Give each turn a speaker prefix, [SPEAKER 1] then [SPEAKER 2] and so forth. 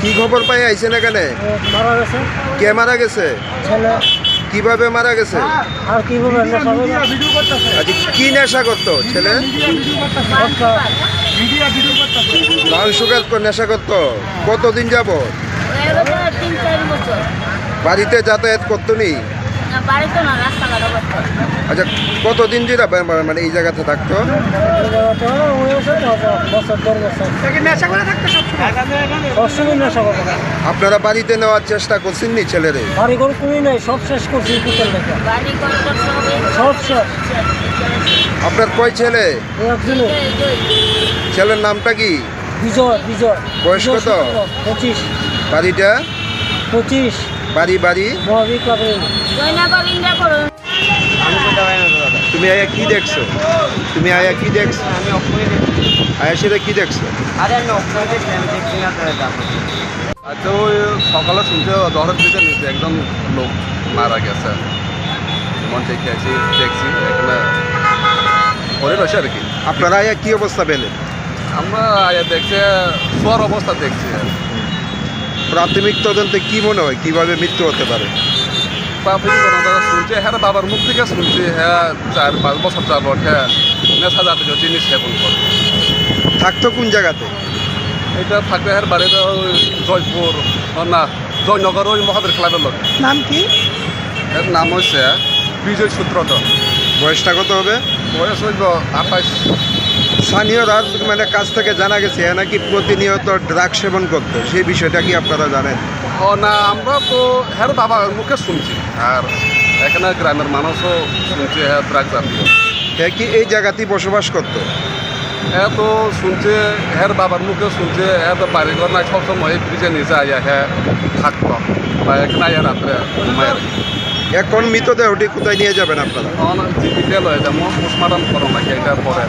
[SPEAKER 1] কি খবর পাই আইছেন এখানে?
[SPEAKER 2] মারা গেছে।
[SPEAKER 1] কে মারা গেছে?
[SPEAKER 2] ছেলে।
[SPEAKER 1] কিভাবে মারা গেছে?
[SPEAKER 2] আর কিভাবে
[SPEAKER 1] আচ্ছা, কি নেশা করতো ছেলে? লাল সুগার নেশা করতো। কতদিন যাব? বাড়িতে যাতায়াত করতো নি? আচ্ছা, কতদিন যেটা মানে এই জায়গাতে থাকতো? আপনারা বাড়িতে নেওয়ার চেষ্টা করছেন নি ছেলেরে?
[SPEAKER 2] বাড়ি ঘর কোনই নাই, সব শেষ করছি। সব শেষ।
[SPEAKER 1] আপনার কয় ছেলে?
[SPEAKER 2] একজনে।
[SPEAKER 1] ছেলের নামটা কি?
[SPEAKER 2] বিজয়। বিজয়।
[SPEAKER 1] বয়স কত?
[SPEAKER 2] 25।
[SPEAKER 1] বাড়িটা?
[SPEAKER 2] 25।
[SPEAKER 1] বাড়ি বাড়ি
[SPEAKER 2] মহাবীর ক্লাবে।
[SPEAKER 1] তুমি আয়া কি দেখছো? তুমি আয়া কি দেখছো? আয়া সেটা কি দেখছো?
[SPEAKER 3] আচ্ছা, ওই সকালে শুনছে দরের দিকে নিচে একজন লোক মারা গেছে। মন দেখে আছি, দেখছি এখানে পরে রয়েছে আর কি।
[SPEAKER 1] আপনারা আয়া কি অবস্থা পেলেন?
[SPEAKER 3] আমরা দেখছি শোয়ার অবস্থা দেখছি।
[SPEAKER 1] প্রাথমিক তদন্তে কি মনে হয় কিভাবে মৃত্যু হতে পারে?
[SPEAKER 3] প্রাথমিক তদন্ত শুনছে হ্যাঁ বাবার মুখ থেকে শুনছি, হ্যাঁ 4-5 বছর যাবত হ্যাঁ নেশা জাতীয় জিনিস সেবন করে।
[SPEAKER 1] থাকতো কোন জায়গাতে?
[SPEAKER 3] এটা থাকবে হ্যাঁ বাড়িতে ওই জয়পুর না জয়নগর ওই মহাবীর ক্লাবের লোক।
[SPEAKER 2] নাম কি?
[SPEAKER 3] এর নাম হচ্ছে বিজয় সূত্রধর।
[SPEAKER 1] বয়সটা কত হবে?
[SPEAKER 3] বয়স হইব 28।
[SPEAKER 1] স্থানীয়রা মানে কাছ থেকে জানা গেছে এ নাকি প্রতিনিয়ত ড্রাগ সেবন করতো, সেই বিষয়টা কি আপনারা জানেন?
[SPEAKER 3] ও না, আমরা তো হ্যাঁ বাবার মুখে শুনছি, আর এখানে গ্রামের মানুষও শুনছে হ্যাঁ ড্রাগ জাতীয়।
[SPEAKER 1] এ কি এই জায়গাতেই বসবাস করতো?
[SPEAKER 3] হ্যাঁ তো শুনছে হ্যাঁ বাবার মুখে শুনছে হ্যাঁ তো বাড়িঘর নাই, সবসময় ব্রিজে নিচে আইয়া হ্যাঁ থাকতো বা এখানে আইয়া রাত্রে ঘুমায়।
[SPEAKER 1] এখন মৃতদেহটি কোথায় নিয়ে যাবেন আপনারা?
[SPEAKER 3] জীবিকা লয় যেমন পোস্টমার্টম করো নাকি এটার পরে